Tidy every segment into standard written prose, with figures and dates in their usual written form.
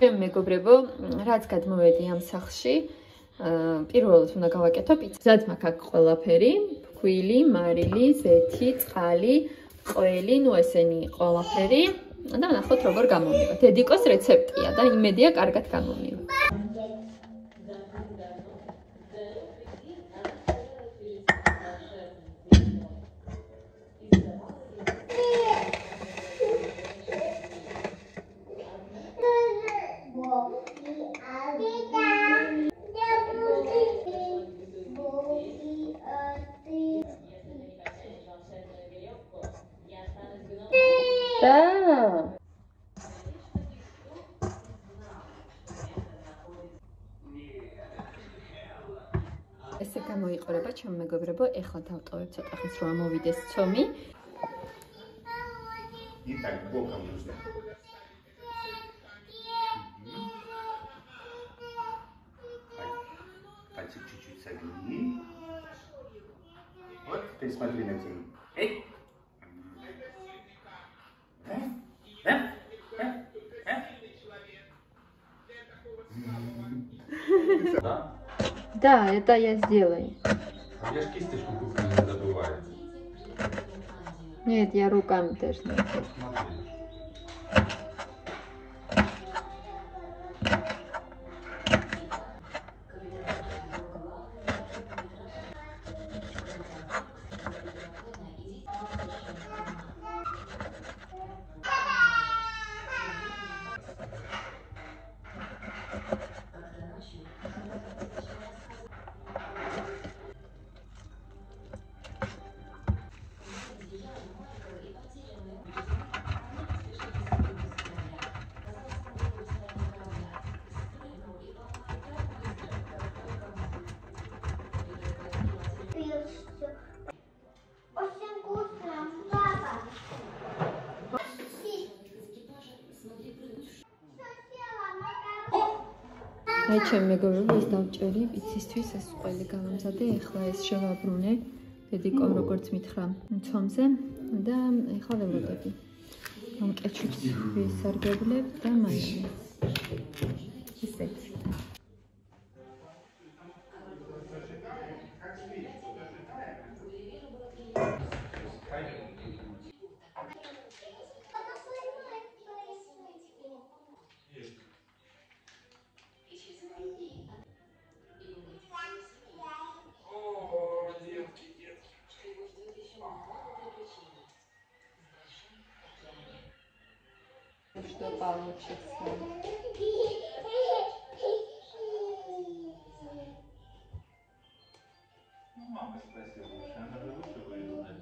მეგობრებო, რაც გადმოვედი ამ სახლში, პირველად უნდა გავაკეთო პიცა. ზად მაქვს აქ ყველაფერი, ფქვილი, მარილი, ზეთი, წყალი, ყველი, ნუ ესენი ყველაფერი და ნახოთ როგორ გამომივა. დედიკოს რეცეპტია და იმედია კარგად გამომივა. ესე გამოიყურება ჩემ მეგობრებო, ეხლა დავტოვებ ცოტა ხნის რომ ამოვიდეს ცომი. чуть-чуть согни. Вот, ты смотри на тень. Эй! Да? Да, это я сделаю. А я ж кисточку куплю, не забывай. Нет, я руками тоже. Смотри. აი ჩემ მეგობრებო, ეს დავჭერი პიცისთვის, ეს ყველი გამამზადე, ეხლა ეს შევაბრუნე დედიკომ როგორც მითხრა ცომზე და ეხლა ველოდები. ამკეჩვით ვისარგებლებ და მაშინ ისეთ. Что получится? Мама спросила, что она же лучше выглядит.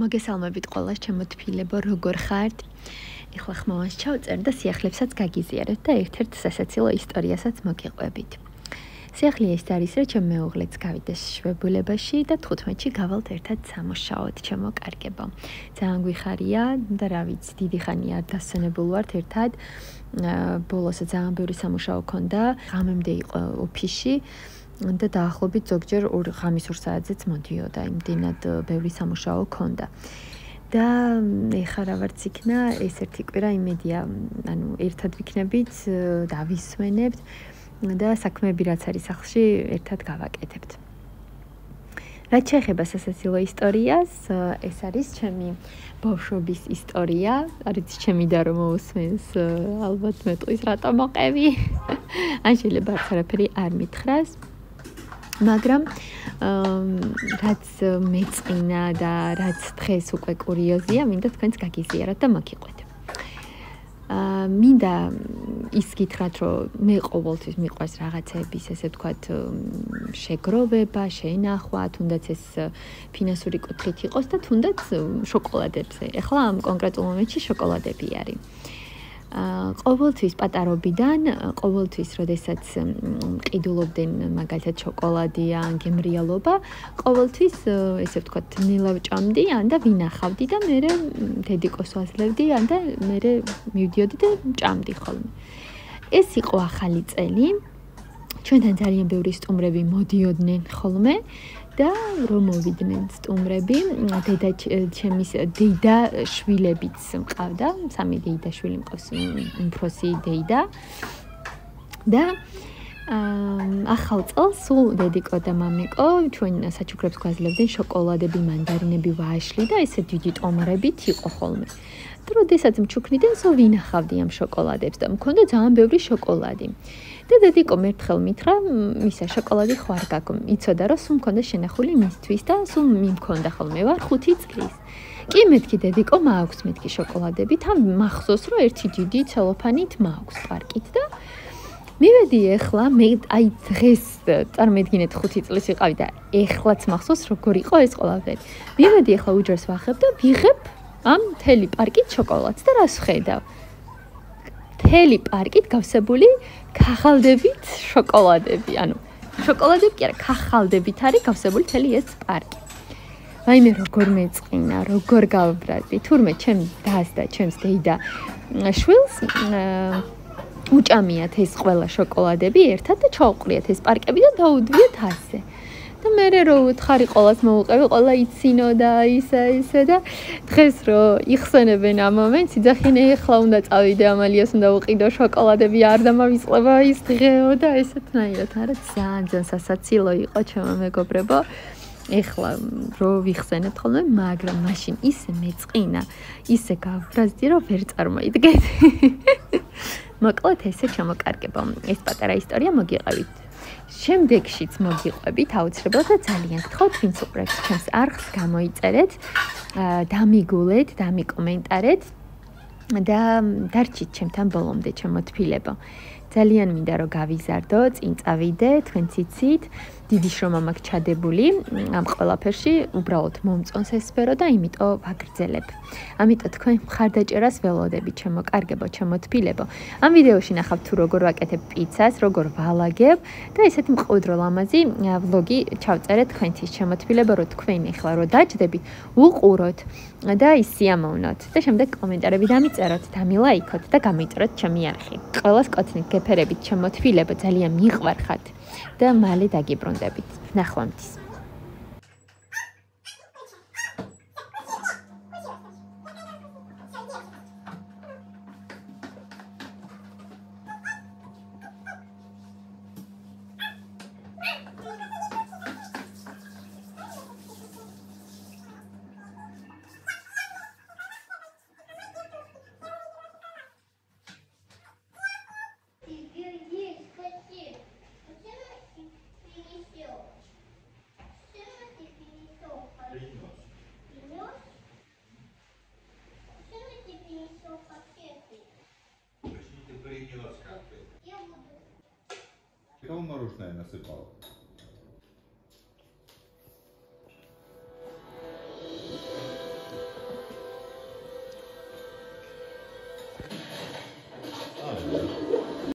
მოგესალმებით ყველას ჩემო თბილებო, როგორ ხართ? ეხლა ხმოვანს ჩავწერ და სიახლებსაც გაგიზიარეთ და ერთ-ერთ სასაცილო ისტორიასაც მოგიყვებით. სიახლე ეს არის, რომ ჩემ მეუღლეც გავიდეს შვებულებაში და 15-ში გავალთ ერთად სამუშაოდ, ჩემო კარგებო. ძალიან გვიხარია და რა ვიცი, დიდი ხანია არ დასვენებულ ვართ ერთად. ბოლოსა ძალიან ბევრი სამუშაო ქონდა, ღამემდე იყო ოფისში. და დაახლოებით ზოგჯერ ღამის 2 საათზეც მოდიოდა, იმდენად ბევრი სამუშაო ქონდა. და ეხლა რა ვარც იქნა, ეს ერთი კვირა იმედია, ანუ ერთად ვიქნებით, დავისვენებთ და საქმეები რაც არის სახლში, ერთად გავაკეთებთ. რაც შეეხება სასაცილო ისტორიას, ეს არის ჩემი ბავშვობის ისტორია. არ ვიცი, ჩემი და რომ მოусმენს, ალბათ მეტყვის რატომ მოყევი. ან შეიძლება არც არაფერი არ მითხრას. მაგრამ რაც მეწყინა და რაც დღეს უკვე კურიოზია, მინდა თქვენს გაგიზიაროთ და მოგიყვეთ. მინდა ის გითხრათ, რომ მე ყოველთვის მიყვარს რაღაცების, ესე ვთქვათ, შეგროვება, შენახვა, თუნდაც ეს ფინანსური კუთხით იყოს და თუნდაც შოკოლადებზე. ეხლა ამ კონკრეტულ მომენტში შოკოლადები არის. ყოველთვის პატარობიდან, ყოველთვის, როდესაც მყიდულობდნენ მაგალითად შოკოლადი ან გემრიალობა, ყოველთვის, ესე ვთქვათ, ნელა ვჭამდი, ან და ვინახავდი და მე დედიკოს ვაძლევდი, ან და მე მივდიოდი და ვჭამდი ხოლმე. ეს იყო ახალი წელი. ჩვენთან ძალიან ბევრი სტუმრები მოდიოდნენ ხოლმე. და რომ მოვიდნენ სტუმრები, ჩემის დეიდა შვილებიც მყავდა, 3 დეიდა შვილი მყავს, უმცროსი დეიდა. და ახალ წელს სულ დედიკო და მამიკო ჩვენ საჩუქრებს გვაძლევდნენ შოკოლადები, მანდარინები, ვაშლი და ესე დიდი ტომრებით იყო ხოლმე. და როდესაც მჩუქნიდნენ, სულ ვინახავდი ამ შოკოლადებს და მქონდა ძალიან ბევრი შოკოლადი. და დედიკო მერთხელ მითხრა, მისა შოკოლადი ხო არ გაქვს, იცოდა რომ სულ მქონდა შენახული მისთვის და სულ მიმქონდა ხოლმე, ვარ 5 წლის. კი მეთქი დედიკო, მაქვს მეთქი შოკოლადები, თან მახსოვს რომ ერთი დიდი ცელოფანით მაქვს პარკით და მივედი ეხლა, მე აი დღეს წარმოედგინეთ 5 წლის ვიყავი და ეხლაც მახსოვს როგორ იყო ეს ყველაფერი. მივედი ეხლა უჯრას ვახებ და ვიღებ ამ მთელი პარკით შოკოლადს და რას ვხედავ? მთელი პარკით გავსებული ქაღალდებით შოკოლადები, ანუ შოკოლადები კი არა, ქაღალდებით არის გავსებული მთელი ეს პარკი. ვაიმე როგორ მეწყინა, როგორ გავბრაზდი, თურმე ჩემ დას და ჩემს დეიდა შვილს უჭამიათ ეს ყველა შოკოლადები ერთად და ჩაუყრიათ ეს პარკები და დაუდვიათ ასე. და მე რომ უთხარი ყოველას მოუყევი, ყველა იცინო და ისე და დღეს რომ იხსენებენ ამ მომენტს, იძახინე ეხლა უნდა წავიდე ამალიას უნდა უყიდო შოკოლადები, არ დამავიწყება ის დღეო და ესეთნაირად, არა ძალიან სასაცილო იყო ჩემო მეგობრებო. ეხლა რო ვიხსენებთ ხოლმე, მაგრამ მაშინ ისე მეწყინა, ისე გავბრაზდი, რომ ვერ წარმოიდგეთ. მოკლედ ესე ჩამოკარგებო. ეს პატარა ისტორია მოგიყევით. შემდეგშიც მოგიყვებით აუცილებლად და ძალიან გთხოვთ, ვინც უყურებთ ჩემს არხს, გამოიწერეთ, დამიგულეთ, დამიკომენტარეთ და დარჩით ჩემთან ბოლომდე ჩემო თბილებო. ძალიან მინდა რომ გავიზარდო, წინ წავიდე, თქვენც იცით, დიდი შრომა მაქვს ჩადებული ამ ყველაფერში, უბრალოდ მომწონს ეს სფერო და იმიტომ ვაგრძელებ. ამიტომ თქვენ მხარდაჭერას ველოდები, ჩემო კარგებო, ჩემო თბილებო. ამ ვიდეოში ნახავთ თუ როგორ ვაკეთებ პიცას, როგორ ვალაგებ და ესეთი მყუდრო ლამაზი ვლოგი ჩავწერეთ თქვენთვის, ჩემო თბილებო, რომ თქვენ ახლა რო დაჯდებით, უყუროთ და ისიამოვნოთ და შემდეგ კომენტარები დამიწეროთ, დამილაიქოთ და გამოიწეროთ ჩემი არხი. ყველას კოცნით გეფერებით, ჩემო თბილებო, ძალიან მიყვარხართ. და მალე დაგიბრუნდებით. ნახვამდის. Кому мороженое насыпал?